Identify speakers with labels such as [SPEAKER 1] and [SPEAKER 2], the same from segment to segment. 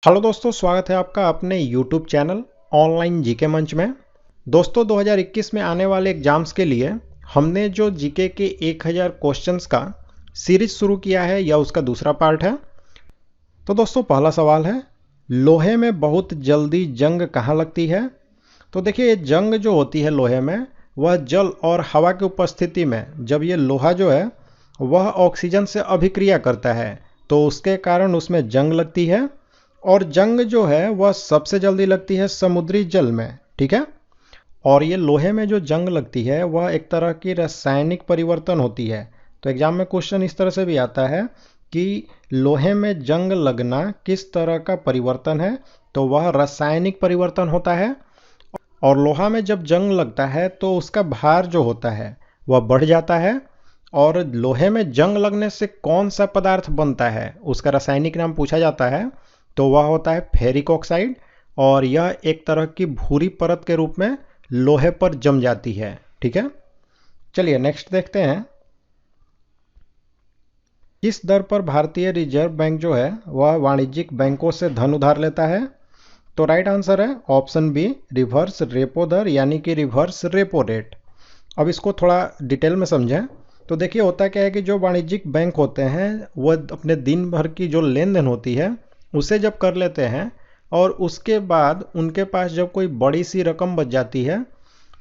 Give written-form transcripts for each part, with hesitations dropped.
[SPEAKER 1] Hello दोस्तों, स्वागत है आपका अपने YouTube चैनल ऑनलाइन जीके मंच में। दोस्तों 2021 में आने वाले एग्जाम्स के लिए हमने जो जीके के 1000 क्वेश्चंस का सीरीज शुरू किया है, यह उसका दूसरा पार्ट है। तो दोस्तों पहला सवाल है, लोहे में बहुत जल्दी जंग कहाँ लगती है? तो देखिए, ये जंग जो होती है लोहे में, वह जल और हवा की उपस्थिति में जब ये लोहा जो है वह ऑक्सीजन से अभिक्रिया करता है तो उसके कारण उसमें जंग लगती है। और जंग जो है वह सबसे जल्दी लगती है समुद्री जल में, ठीक है। और ये लोहे में जो जंग लगती है वह एक तरह की रासायनिक परिवर्तन होती है। तो एग्जाम में क्वेश्चन इस तरह से भी आता है कि लोहे में जंग लगना किस तरह का परिवर्तन है, तो वह रासायनिक परिवर्तन होता है। और लोहा में जब जंग लगता है तो उसका भार जो होता है वह बढ़ जाता है। और लोहे में जंग लगने से कौन सा पदार्थ बनता है, उसका रासायनिक नाम पूछा जाता है, तो वह होता है फेरिक ऑक्साइड। और यह एक तरह की भूरी परत के रूप में लोहे पर जम जाती है, ठीक है। चलिए नेक्स्ट देखते हैं, किस दर पर भारतीय रिजर्व बैंक जो है वह वाणिज्यिक बैंकों से धन उधार लेता है? तो राइट आंसर है ऑप्शन बी, रिवर्स रेपो दर, यानी कि रिवर्स रेपो रेट। अब इसको थोड़ा डिटेल में समझें। तो देखिए, होता क्या है कि जो वाणिज्यिक बैंक होते हैं वह अपने दिन भर की जो लेन देन होती है उसे जब कर लेते हैं और उसके बाद उनके पास जब कोई बड़ी सी रकम बच जाती है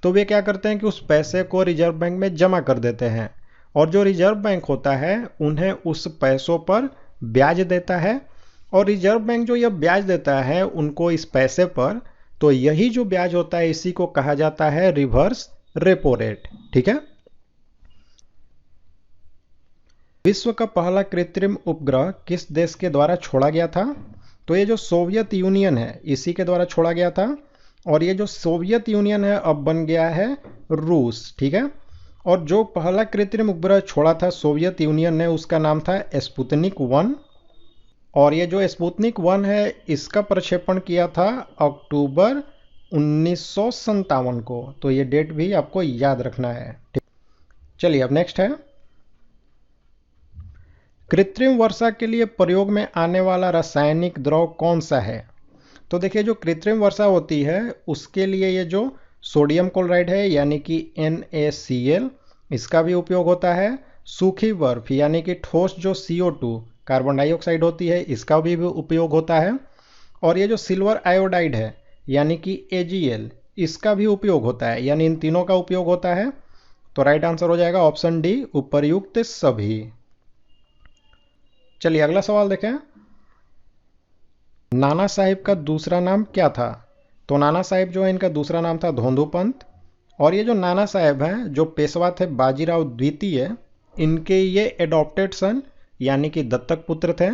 [SPEAKER 1] तो वे क्या करते हैं कि उस पैसे को रिजर्व बैंक में जमा कर देते हैं। और जो रिजर्व बैंक होता है उन्हें उस पैसों पर ब्याज देता है। और रिजर्व बैंक जो यह ब्याज देता है उनको इस पैसे पर, तो यही जो ब्याज होता है इसी को कहा जाता है रिवर्स रेपो रेट, ठीक है। विश्व का पहला कृत्रिम उपग्रह किस देश के द्वारा छोड़ा गया था? तो ये जो सोवियत यूनियन है इसी के द्वारा छोड़ा गया था। और ये जो सोवियत यूनियन है अब बन गया है रूस, ठीक है। और जो पहला कृत्रिम उपग्रह छोड़ा था सोवियत यूनियन ने उसका नाम था स्पुतनिक 1। और ये जो स्पुतनिक 1 है इसका प्रक्षेपण किया था अक्टूबर 1957 को। तो ये डेट भी आपको याद रखना है, ठीक। चलिए अब नेक्स्ट है, कृत्रिम वर्षा के लिए प्रयोग में आने वाला रासायनिक द्रव कौन सा है? तो देखिए, जो कृत्रिम वर्षा होती है उसके लिए ये जो सोडियम क्लोराइड है यानी कि NaCl, इसका भी उपयोग होता है। सूखी बर्फ यानी कि ठोस जो CO2 कार्बन डाइऑक्साइड होती है इसका भी उपयोग होता है। और ये जो सिल्वर आयोडाइड है यानी कि AgL, इसका भी उपयोग होता है, यानी इन तीनों का उपयोग होता है। तो राइट आंसर हो जाएगा ऑप्शन डी, उपर्युक्त सभी। चलिए अगला सवाल देखें, नाना साहिब का दूसरा नाम क्या था? तो नाना साहिब जो है इनका दूसरा नाम था धोंधू पंत। और ये जो नाना साहेब हैं जो पेशवा थे बाजीराव द्वितीय, इनके ये एडॉप्टेड सन यानी कि दत्तक पुत्र थे।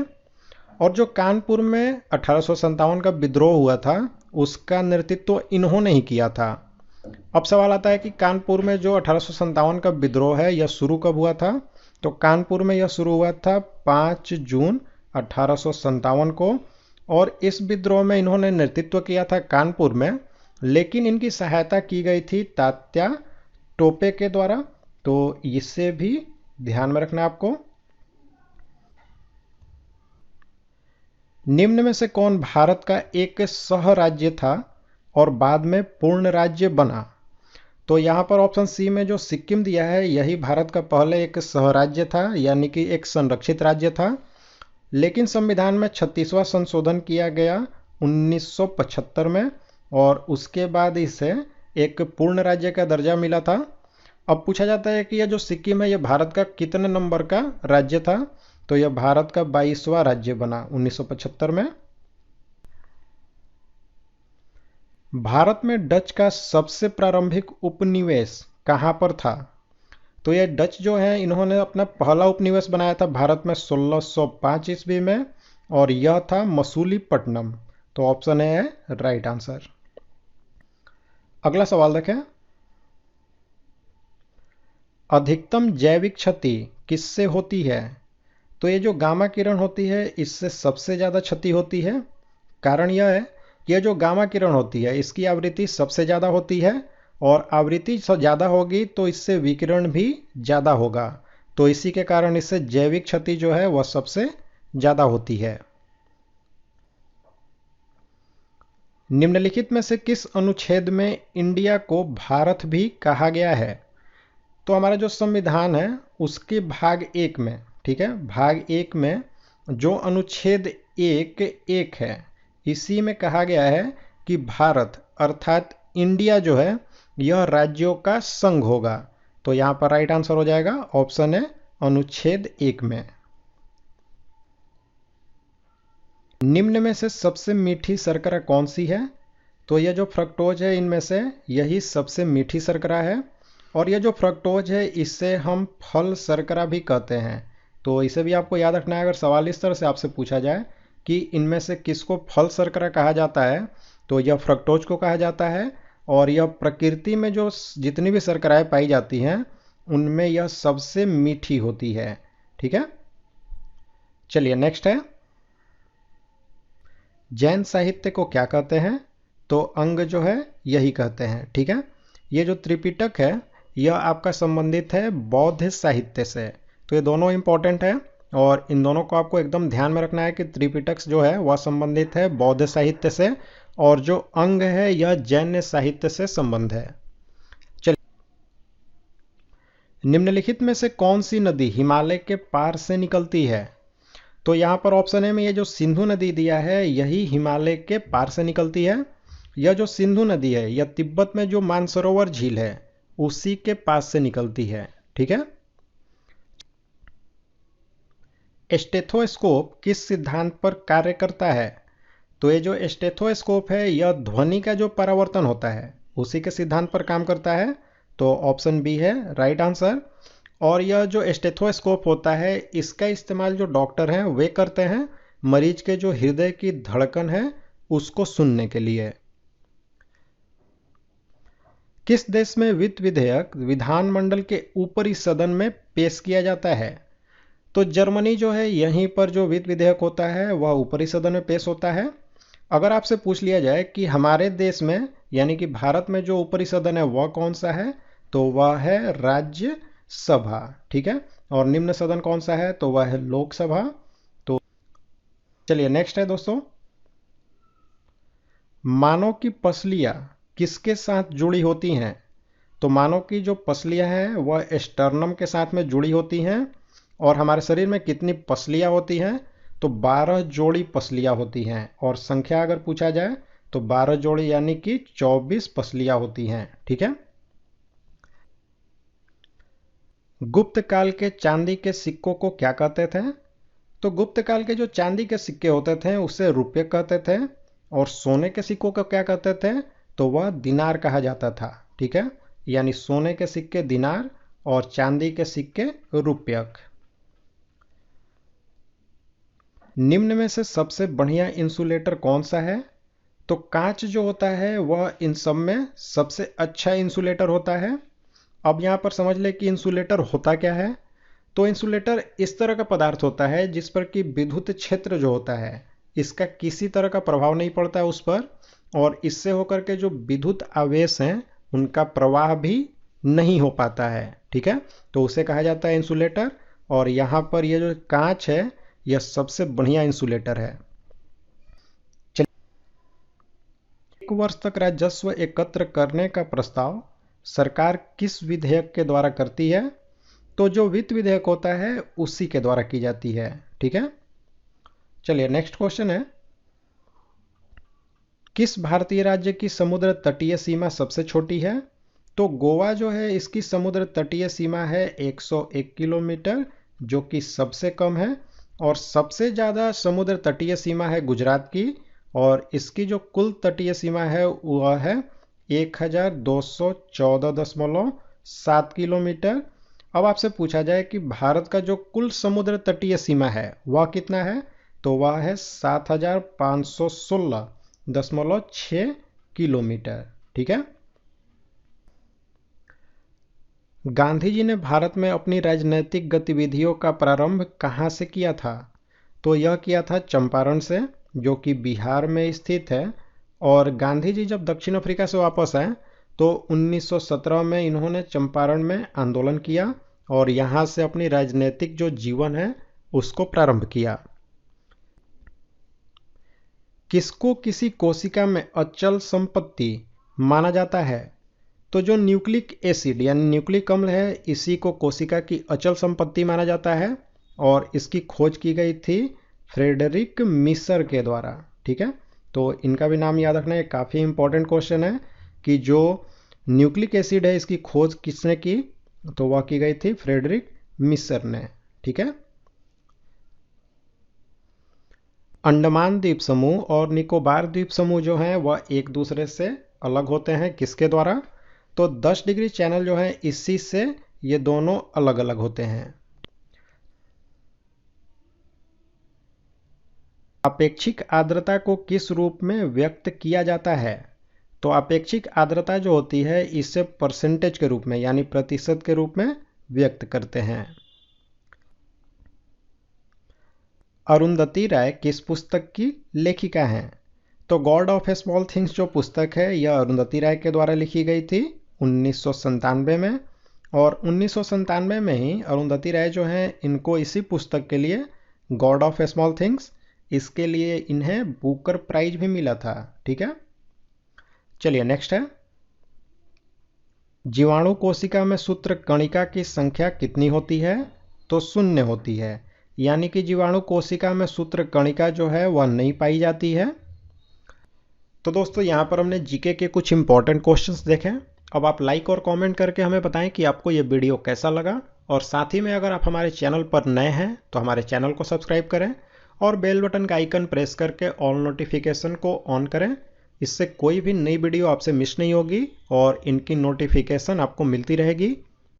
[SPEAKER 1] और जो कानपुर में 1857 का विद्रोह हुआ था उसका नेतृत्व इन्होंने ही किया था। अब सवाल आता है कि कानपुर में जो 1857 का विद्रोह है यह शुरू कब हुआ था? तो कानपुर में यह शुरू हुआ था 5 जून 1857 को। और इस विद्रोह में इन्होंने नेतृत्व किया था कानपुर में, लेकिन इनकी सहायता की गई थी तात्या टोपे के द्वारा। तो इससे भी ध्यान में रखना आपको। निम्न में से कौन भारत का एक सह राज्य था और बाद में पूर्ण राज्य बना? तो यहाँ पर ऑप्शन सी में जो सिक्किम दिया है यही भारत का पहले एक सह राज्य था, यानी कि एक संरक्षित राज्य था। लेकिन संविधान में 36वां संशोधन किया गया 1975 में और उसके बाद इसे एक पूर्ण राज्य का दर्जा मिला था। अब पूछा जाता है कि यह जो सिक्किम है यह भारत का कितने नंबर का राज्य था? तो यह भारत का 22वां राज्य बना 1975 में। भारत में डच का सबसे प्रारंभिक उपनिवेश कहाँ पर था? तो ये डच जो है इन्होंने अपना पहला उपनिवेश बनाया था भारत में 1605 ईस्वी में, और यह था मसूलीपट्टनम। तो ऑप्शन ए है राइट आंसर। अगला सवाल देखें, अधिकतम जैविक क्षति किससे होती है? तो ये जो गामा किरण होती है इससे सबसे ज़्यादा क्षति होती है। कारण यह है कि यह जो गामा किरण होती है इसकी आवृत्ति सबसे ज़्यादा होती है, और आवृत्ति ज़्यादा होगी तो इससे विकिरण भी ज़्यादा होगा। तो इसी के कारण इससे जैविक क्षति जो है वह सबसे ज़्यादा होती है। निम्नलिखित में से किस अनुच्छेद में इंडिया को भारत भी कहा गया है? तो हमारा जो संविधान है उसके भाग 1 में, ठीक है, भाग 1 में जो अनुच्छेद 1(1) है, इसी में कहा गया है कि भारत अर्थात इंडिया जो है यह राज्यों का संघ होगा। तो यहां पर राइट आंसर हो जाएगा ऑप्शन है अनुच्छेद 1 में। निम्न में से सबसे मीठी शर्करा कौन सी है? तो यह जो फ्रक्टोज है इनमें से यही सबसे मीठी शर्करा है, और यह जो फ्रक्टोज है इससे हम फल शर्करा भी कहते हैं। तो इसे भी आपको याद रखना है। अगर सवाल इस तरह से आपसे पूछा जाए कि इनमें से किसको फल शर्करा कहा जाता है, तो यह फ्रक्टोज को कहा जाता है, और यह प्रकृति में जो जितनी भी शर्कराएं पाई जाती हैं उनमें यह सबसे मीठी होती है। ठीक है, चलिए नेक्स्ट है, जैन साहित्य को क्या कहते हैं? तो अंग जो है यही कहते हैं। ठीक है, ये जो त्रिपिटक है यह आपका संबंधित है बौद्ध साहित्य से। तो ये दोनों इंपॉर्टेंट है, और इन दोनों को आपको एकदम ध्यान में रखना है कि त्रिपिटक जो है वह संबंधित है बौद्ध साहित्य से, और जो अंग है यह जैन साहित्य से संबंध है। चलिए, निम्नलिखित में से कौन सी नदी हिमालय के पार से निकलती है? तो यहाँ पर ऑप्शन ए में ये जो सिंधु नदी दिया है यही हिमालय के पार से निकलती है। यह जो सिंधु नदी है यह तिब्बत में जो मानसरोवर झील है उसी के पास से निकलती है। ठीक है, स्टेथोस्कोप किस सिद्धांत पर कार्य करता है? तो ये जो स्टेथोस्कोप है यह ध्वनि का जो परावर्तन होता है उसी के सिद्धांत पर काम करता है। तो ऑप्शन बी है राइट आंसर। और यह जो स्टेथोस्कोप होता है इसका इस्तेमाल जो डॉक्टर हैं वे करते हैं मरीज के जो हृदय की धड़कन है उसको सुनने के लिए। किस देश में वित्त विधेयक विधानमंडल के ऊपरी सदन में पेश किया जाता है? तो जर्मनी जो है यहीं पर जो वित्त विधेयक होता है वह ऊपरी सदन में पेश होता है। अगर आपसे पूछ लिया जाए कि हमारे देश में यानी कि भारत में जो ऊपरी सदन है वह कौन सा है, तो वह है राज्य सभा। ठीक है, और निम्न सदन कौन सा है, तो वह है लोकसभा। तो चलिए नेक्स्ट है दोस्तों, मानव की पसलियां किसके साथ जुड़ी होती हैं? तो मानव की जो पसलियां हैं वह स्टर्नम के साथ में जुड़ी होती हैं। और हमारे शरीर में कितनी पसलियां होती हैं? तो 12 जोड़ी पसलियां होती हैं, और संख्या अगर पूछा जाए तो 12 जोड़ी यानी कि 24 पसलियां होती हैं। ठीक है, गुप्त काल के चांदी के सिक्कों को क्या कहते थे? तो गुप्त काल के जो चांदी के सिक्के होते थे उसे रुपये कहते थे, और सोने के सिक्कों को क्या कहते थे? तो वह दिनार कहा जाता था। ठीक है, यानी सोने के सिक्के दिनार और चांदी के सिक्के रुपयक। निम्न में से सबसे बढ़िया इंसुलेटर कौन सा है? तो कांच जो होता है वह इन सब में सबसे अच्छा इंसुलेटर होता है। अब यहाँ पर समझ ले कि इंसुलेटर होता क्या है। तो इंसुलेटर इस तरह का पदार्थ होता है जिस पर कि विद्युत क्षेत्र जो होता है इसका किसी तरह का प्रभाव नहीं पड़ता है उस पर, और इससे होकर के जो विद्युत आवेश हैं उनका प्रवाह भी नहीं हो पाता है। ठीक है, तो उसे कहा जाता है इंसुलेटर, और यहाँ पर यह जो कांच है यह सबसे बढ़िया इंसुलेटर है। चलिए, 1 वर्ष तक राजस्व एकत्र करने का प्रस्ताव सरकार किस विधेयक के द्वारा करती है? तो जो वित्त विधेयक होता है उसी के द्वारा की जाती है। ठीक है, चलिए नेक्स्ट क्वेश्चन है, किस भारतीय राज्य की समुद्र तटीय सीमा सबसे छोटी है? तो गोवा जो है इसकी समुद्र तटीय सीमा है 101 किलोमीटर, जो कि सबसे कम है। और सबसे ज़्यादा समुद्र तटीय सीमा है गुजरात की, और इसकी जो कुल तटीय सीमा है वह है 1214.7 किलोमीटर। अब आपसे पूछा जाए कि भारत का जो कुल समुद्र तटीय सीमा है वह कितना है, तो वह है 7516.6 किलोमीटर। ठीक है, गांधी जी ने भारत में अपनी राजनीतिक गतिविधियों का प्रारंभ कहाँ से किया था? तो यह किया था चंपारण से, जो कि बिहार में स्थित है। और गांधी जी जब दक्षिण अफ्रीका से वापस आए तो 1917 में इन्होंने चंपारण में आंदोलन किया, और यहाँ से अपनी राजनीतिक जो जीवन है उसको प्रारंभ किया। किसको किसी कोशिका में अचल संपत्ति माना जाता है? तो जो न्यूक्लिक एसिड यानी न्यूक्लिक अम्ल है, इसी को कोशिका की अचल संपत्ति माना जाता है और इसकी खोज की गई थी फ्रेडरिक मिसर के द्वारा। ठीक है, तो इनका भी नाम याद रखना है, काफ़ी इंपॉर्टेंट क्वेश्चन है कि जो न्यूक्लिक एसिड है इसकी खोज किसने की? तो वह की गई थी फ्रेडरिक मिसर ने। ठीक है, अंडमान द्वीप समूह और निकोबार द्वीप समूह जो हैं वह एक दूसरे से अलग होते हैं, किसके द्वारा? तो 10 डिग्री चैनल जो है इसी से ये दोनों अलग अलग होते हैं। अपेक्षिक आर्द्रता को किस रूप में व्यक्त किया जाता है? तो अपेक्षिक आर्द्रता जो होती है इसे परसेंटेज के रूप में यानी प्रतिशत के रूप में व्यक्त करते हैं। अरुंधति राय किस पुस्तक की लेखिका हैं? तो गॉड ऑफ स्मॉल थिंग्स जो पुस्तक है यह अरुंधति राय के द्वारा लिखी गई थी 1997 में, और 1997 में ही अरुंधति राय जो हैं इनको इसी पुस्तक के लिए गॉड ऑफ स्मॉल थिंग्स, इसके लिए इन्हें बुकर प्राइज भी मिला था। ठीक है, चलिए नेक्स्ट है, जीवाणु कोशिका में सूत्र कणिका की संख्या कितनी होती है? तो 0 होती है, यानी कि जीवाणु कोशिका में सूत्र कणिका जो है वह नहीं पाई जाती है। तो दोस्तों यहाँ पर हमने जीके के कुछ इंपॉर्टेंट क्वेश्चंस देखे। अब आप लाइक और कमेंट करके हमें बताएं कि आपको ये वीडियो कैसा लगा, और साथ ही में अगर आप हमारे चैनल पर नए हैं तो हमारे चैनल को सब्सक्राइब करें और बेल बटन का आइकन प्रेस करके ऑल नोटिफिकेशन को ऑन करें। इससे कोई भी नई वीडियो आपसे मिस नहीं होगी और इनकी नोटिफिकेशन आपको मिलती रहेगी।